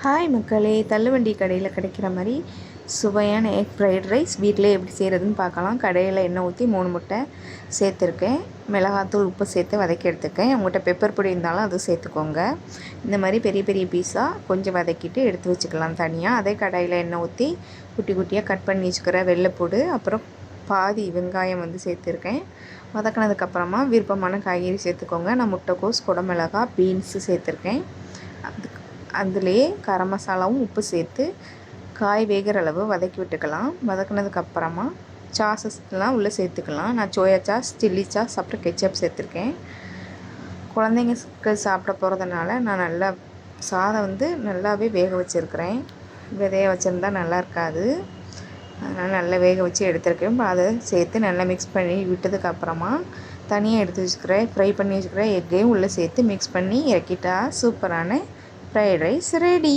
Hi மக்களே, தள்ளுவண்டி கடையில் கிடைக்கிற மாதிரி சுவையான எக் ஃப்ரைட் ரைஸ் வீட்டிலே எப்படி செய்கிறதுன்னு பார்க்கலாம். கடையில் எண்ணெய் ஊற்றி 3 முட்டை சேர்த்துருக்கேன். மிளகாத்தூள், உப்பு சேர்த்து வதக்கி எடுத்துருக்கேன். உங்கள்கிட்ட பெப்பர் பொடி இருந்தாலும் அது சேர்த்துக்கோங்க. இந்த மாதிரி பெரிய பெரிய பீஸாக கொஞ்சம் வதக்கிட்டு எடுத்து வச்சுக்கலாம் தனியாக. அதே கடாயில் எண்ணெய் ஊற்றி குட்டி குட்டியாக கட் பண்ணி வச்சுக்கிற வெள்ளைப்பூடு, அப்புறம் பாதி வெங்காயம் சேர்த்துருக்கேன். வதக்கினதுக்கப்புறமா விருப்பமான காய்கறி சேர்த்துக்கோங்க. நான் முட்டைக்கோஸ், குடமிளகா, பீன்ஸு சேர்த்துருக்கேன். அதுலேயே கரம் மசாலாவும் உப்பு சேர்த்து காய் வேகிற அளவு வதக்கி விட்டுக்கலாம். வதக்கினதுக்கப்புறமா சாஸஸ்லாம் உள்ளே சேர்த்துக்கலாம். நான் சோயா சாஸ், சில்லி சாஸ், அப்புறம் கெச்சப் சேர்த்துருக்கேன். குழந்தைங்களுக்கு சாப்பிட போகிறதுனால நான் நல்லா சாதம் நல்லாவே வேக வச்சுருக்கிறேன். விதைய வச்சுருந்தா நல்லா இருக்காது, அதனால் நல்லா வேக வச்சு எடுத்துருக்கேன். அதை சேர்த்து நல்லா மிக்ஸ் பண்ணி விட்டதுக்கப்புறமா தனியாக எடுத்து வச்சுக்கிறேன். ஃப்ரை பண்ணி வச்சுக்கிறேன் எக்கையும் உள்ளே சேர்த்து மிக்ஸ் பண்ணி இறக்கிட்டா சூப்பரான ஃப்ரைட் ரைஸ் ரெடி.